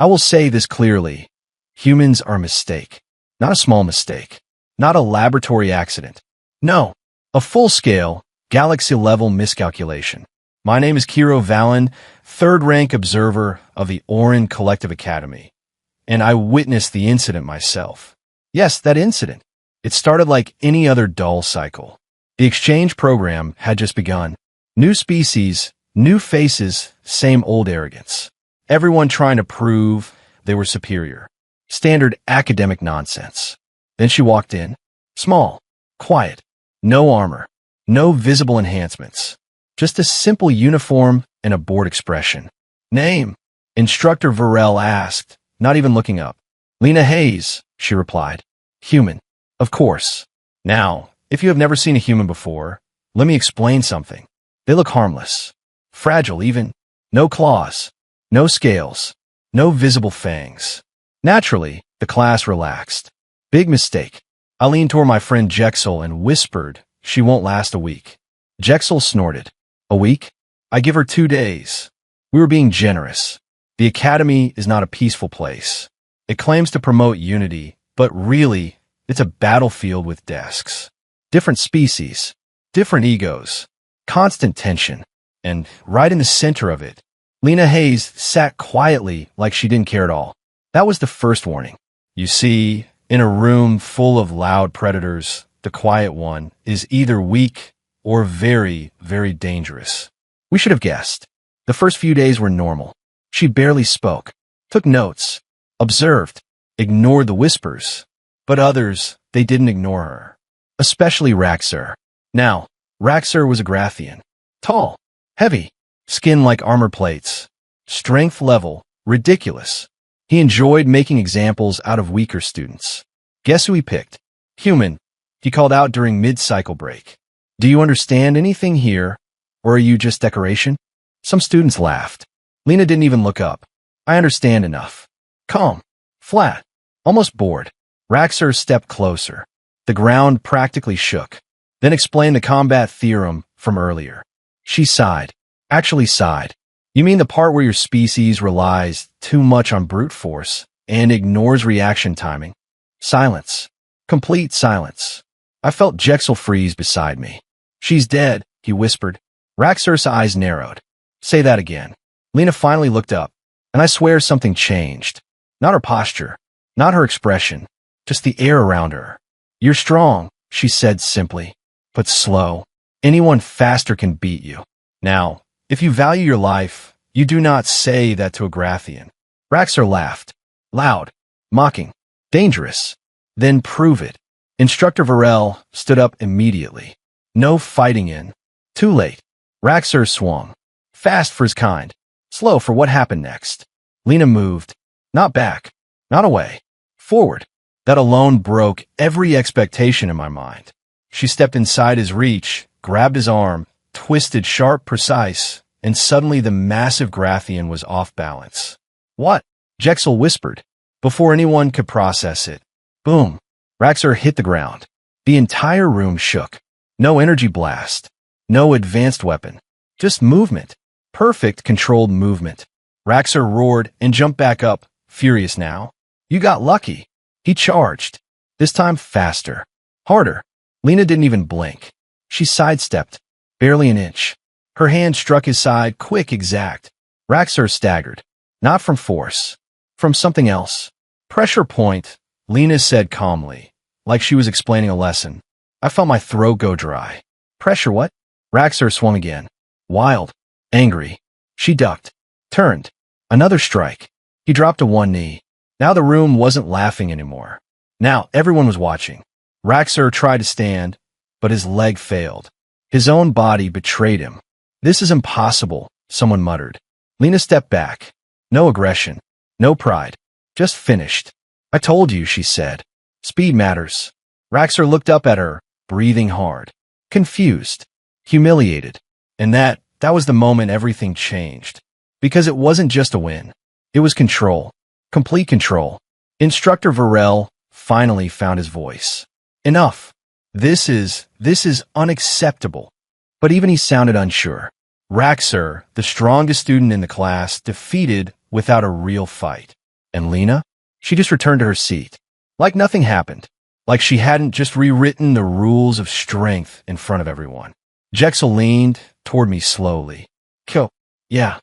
I will say this clearly. Humans are a mistake. Not a small mistake. Not a laboratory accident. No, a full-scale, galaxy-level miscalculation. My name is Kiro Valen, third-rank observer of the Orin Collective Academy, and I witnessed the incident myself. Yes, that incident. It started like any other dull cycle. The exchange program had just begun. New species, new faces, same old arrogance. Everyone trying to prove they were superior. Standard academic nonsense. Then she walked in. Small, quiet, no armor, no visible enhancements. Just a simple uniform and a bored expression. Name? Instructor Varel asked, not even looking up. Lena Hayes, she replied. Human. Of course. Now, if you have never seen a human before, let me explain something. They look harmless. Fragile even. No claws. No scales. No visible fangs. Naturally, the class relaxed. Big mistake. I leaned toward my friend Jexel and whispered, she won't last a week. Jexel snorted. A week? I give her 2 days. We were being generous. The academy is not a peaceful place. It claims to promote unity, but really, it's a battlefield with desks. Different species, different egos, constant tension, and right in the center of it, Lena Hayes sat quietly like she didn't care at all. That was the first warning. You see, in a room full of loud predators, the quiet one is either weak or very, very dangerous. We should have guessed. The first few days were normal. She barely spoke, took notes, observed, ignored the whispers. But others, they didn't ignore her. Especially Raxer. Now, Raxer was a Grathian. Tall, heavy, skin like armor plates. Strength level, ridiculous. He enjoyed making examples out of weaker students. Guess who he picked? Human. He called out during mid-cycle break. Do you understand anything here, or are you just decoration? Some students laughed. Lena didn't even look up. I understand enough. Calm, flat, almost bored. Raxer stepped closer. The ground practically shook. Then explained the combat theorem from earlier. She sighed. Actually sighed. You mean the part where your species relies too much on brute force and ignores reaction timing? Silence. Complete silence. I felt Jexel freeze beside me. She's dead, he whispered. Raxer's eyes narrowed. Say that again. Lena finally looked up, and I swear something changed. Not her posture, not her expression, just the air around her. You're strong, she said simply, but slow. Anyone faster can beat you. Now, if you value your life, you do not say that to a Grathian. Raxer laughed. Loud, mocking, dangerous. Then prove it. Instructor Varel stood up immediately. No fighting in. Too late. Raxer swung. Fast for his kind. Slow for what happened next. Lena moved. Not back. Not away. Forward. That alone broke every expectation in my mind. She stepped inside his reach, grabbed his arm, twisted sharp, precise, and suddenly the massive Grathian was off balance. What? Jexel whispered. Before anyone could process it. Boom. Raxer hit the ground. The entire room shook. No energy blast. No advanced weapon. Just movement. Perfect controlled movement. Raxer roared and jumped back up, furious now. You got lucky. He charged. This time faster. Harder. Lena didn't even blink. She sidestepped. Barely an inch. Her hand struck his side, quick, exact. Raxer staggered. Not from force. From something else. Pressure point, Lena said calmly, like she was explaining a lesson. I felt my throat go dry. Pressure what? Raxer swung again. Wild. Angry. She ducked. Turned. Another strike. He dropped to one knee. Now the room wasn't laughing anymore. Now everyone was watching. Raxer tried to stand, but his leg failed. His own body betrayed him. This is impossible, someone muttered. Lena stepped back. No aggression. No pride. Just finished. I told you, she said. Speed matters. Raxer looked up at her, breathing hard. Confused. Humiliated. And that was the moment everything changed. Because it wasn't just a win. It was control. Complete control. Instructor Varel finally found his voice. Enough. This is unacceptable. But even he sounded unsure. Raxer, the strongest student in the class, defeated without a real fight. And Lena? She just returned to her seat. Like nothing happened. Like she hadn't just rewritten the rules of strength in front of everyone. Jexel leaned toward me slowly. Yeah,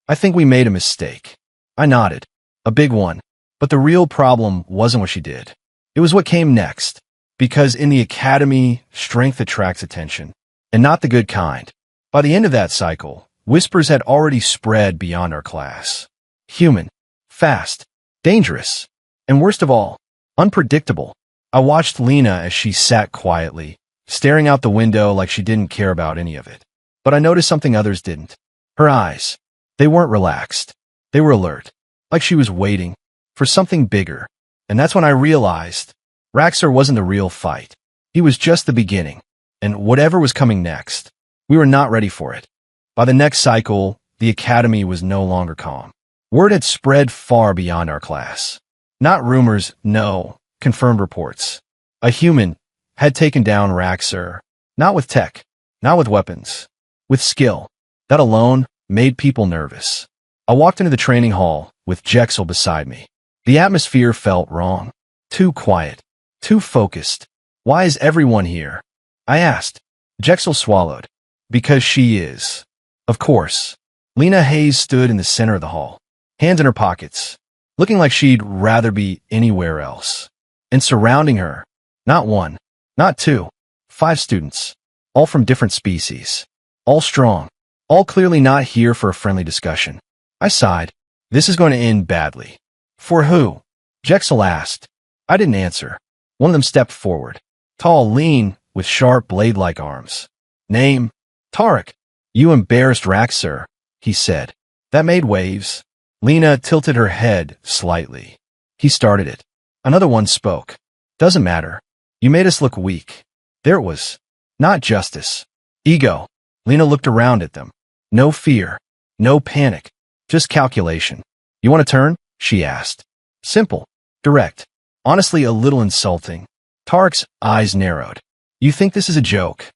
I think we made a mistake. I nodded. A big one. But the real problem wasn't what she did. It was what came next. Because in the academy, strength attracts attention. And not the good kind. By the end of that cycle, whispers had already spread beyond our class. Human. Fast. Dangerous. And worst of all, unpredictable. I watched Lena as she sat quietly, staring out the window like she didn't care about any of it. But I noticed something others didn't. Her eyes. They weren't relaxed. They were alert. Like she was waiting for something bigger. And that's when I realized Raxer wasn't the real fight. He was just the beginning. And whatever was coming next, we were not ready for it. By the next cycle, the academy was no longer calm. Word had spread far beyond our class. Not rumors, no, confirmed reports. A human had taken down Raxer, not with tech, not with weapons, with skill. That alone made people nervous. I walked into the training hall with Jexel beside me. The atmosphere felt wrong. Too quiet. Too focused. Why is everyone here? I asked. Jexel swallowed. Because she is. Of course. Lena Hayes stood in the center of the hall, hands in her pockets, looking like she'd rather be anywhere else. And surrounding her, not one, not two, 5 students, all from different species, all strong, all clearly not here for a friendly discussion. I sighed. This is going to end badly. For who? Jexel asked. I didn't answer. One of them stepped forward. Tall, lean, with sharp blade-like arms. Name? Tarek. You embarrassed Raxer, he said. That made waves. Lena tilted her head slightly. He started it. Another one spoke. Doesn't matter. You made us look weak. There it was. Not justice. Ego. Lena looked around at them. No fear. No panic. Just calculation. You want to turn? She asked. Simple. Direct. Honestly, a little insulting. Tarek's eyes narrowed. You think this is a joke?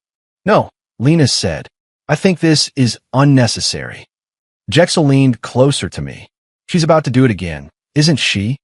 No, Lena said. I think this is unnecessary. Jexel leaned closer to me. She's about to do it again, isn't she?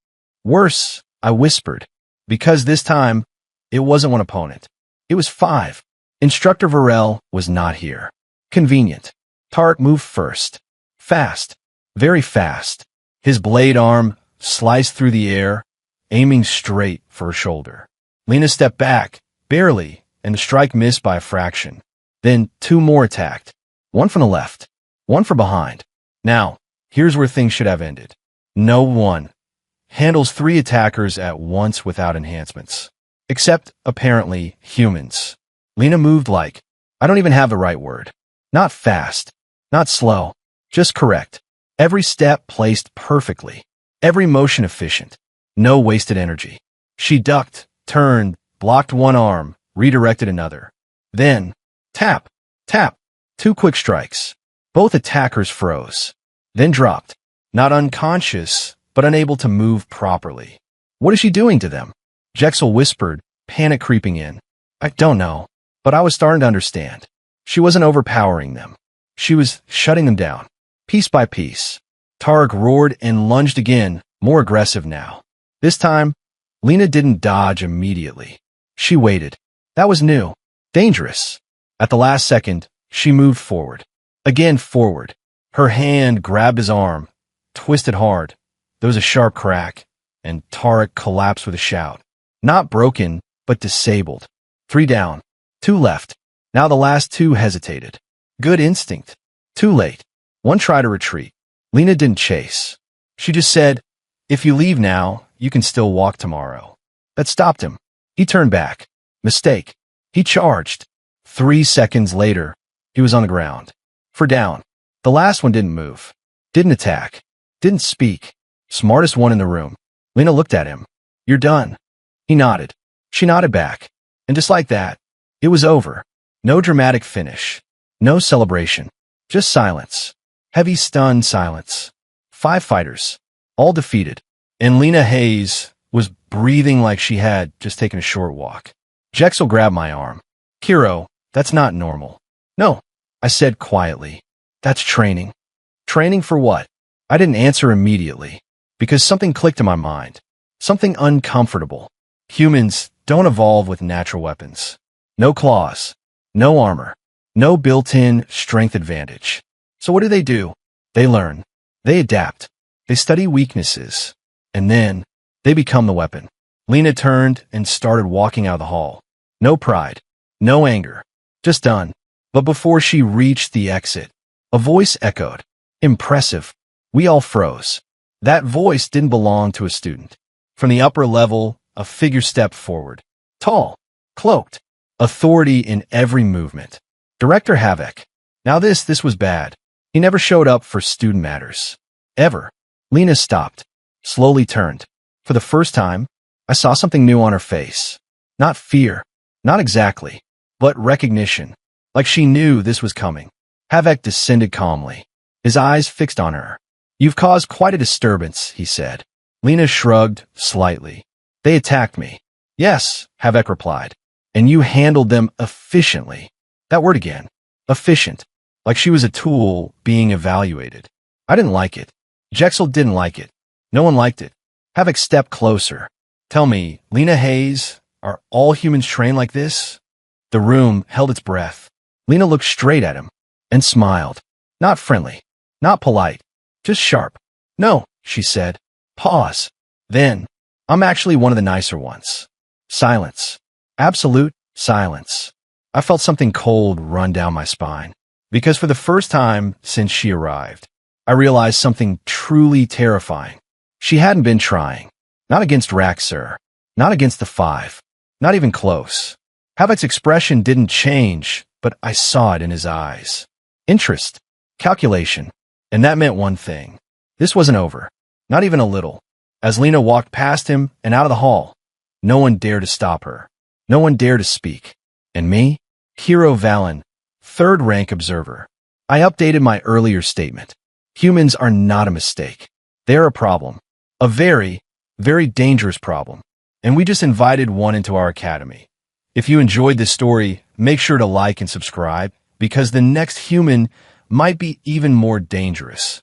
Worse, I whispered. Because this time, it wasn't one opponent. It was 5. Instructor Varel was not here. Convenient. Tarek moved first. Fast. Very fast. His blade arm sliced through the air, aiming straight for her shoulder. Lena stepped back, barely, and the strike missed by a fraction. Then 2 more attacked. One from the left. One from behind. Now, here's where things should have ended. No one handles 3 attackers at once without enhancements. Except, apparently, humans. Lena moved like, I don't even have the right word. Not fast. Not slow. Just correct. Every step placed perfectly. Every motion efficient. No wasted energy. She ducked, turned, blocked one arm, redirected another. Then, tap, tap. 2 quick strikes. Both attackers froze. Then dropped. Not unconscious, but unable to move properly. What is she doing to them? Jexel whispered, panic creeping in. I don't know, but I was starting to understand. She wasn't overpowering them. She was shutting them down, piece by piece. Tarek roared and lunged again, more aggressive now. This time, Lena didn't dodge immediately. She waited. That was new. Dangerous. At the last second, she moved forward. Again forward. Her hand grabbed his arm, twisted hard. There was a sharp crack, and Tarek collapsed with a shout. Not broken, but disabled. 3 down. 2 left. Now the last 2 hesitated. Good instinct. Too late. One tried to retreat. Lena didn't chase. She just said, if you leave now, you can still walk tomorrow. That stopped him. He turned back. Mistake. He charged. 3 seconds later, he was on the ground. For down. The last one didn't move. Didn't attack. Didn't speak. Smartest one in the room. Lena looked at him. You're done. He nodded. She nodded back. And just like that, it was over. No dramatic finish. No celebration. Just silence. Heavy, stunned silence. 5 fighters. All defeated. And Lena Hayes was breathing like she had just taken a short walk. Jexel grabbed my arm. Kiro, that's not normal. No, I said quietly. That's training. Training for what? I didn't answer immediately. because something clicked in my mind. Something uncomfortable. Humans don't evolve with natural weapons. No claws, no armor, no built-in strength advantage. So what do? They learn. They adapt. They study weaknesses. And then they become the weapon. Lena turned and started walking out of the hall. No pride, no anger, just done. But before she reached the exit, a voice echoed. Impressive. We all froze. That voice didn't belong to a student. From the upper level, a figure stepped forward. Tall, cloaked, authority in every movement. Director Havoc. Now this was bad. He never showed up for student matters. Ever. Lena stopped, slowly turned. For the first time, I saw something new on her face. Not fear, not exactly, but recognition. Like she knew this was coming. Havoc descended calmly, his eyes fixed on her. You've caused quite a disturbance, he said. Lena shrugged slightly. They attacked me. Yes, Havoc replied. And you handled them efficiently. That word again. Efficient. Like she was a tool being evaluated. I didn't like it. Jexel didn't like it. No one liked it. Havoc stepped closer. Tell me, Lena Hayes, are all humans trained like this? The room held its breath. Lena looked straight at him and smiled. Not friendly. Not polite. Just sharp. No, she said. Pause. Then, I'm actually one of the nicer ones. Silence. Absolute silence. I felt something cold run down my spine. Because for the first time since she arrived, I realized something truly terrifying. She hadn't been trying. Not against Raxer. Not against the Five. Not even close. Havoc's expression didn't change, but I saw it in his eyes. Interest. Calculation. And that meant one thing. This wasn't over. Not even a little. As Lena walked past him and out of the hall, no one dared to stop her. No one dared to speak. And me? Hero Valen, third-rank observer. I updated my earlier statement. Humans are not a mistake. They're a problem. A very, very dangerous problem. And we just invited one into our academy. If you enjoyed this story, make sure to like and subscribe, because the next human might be even more dangerous.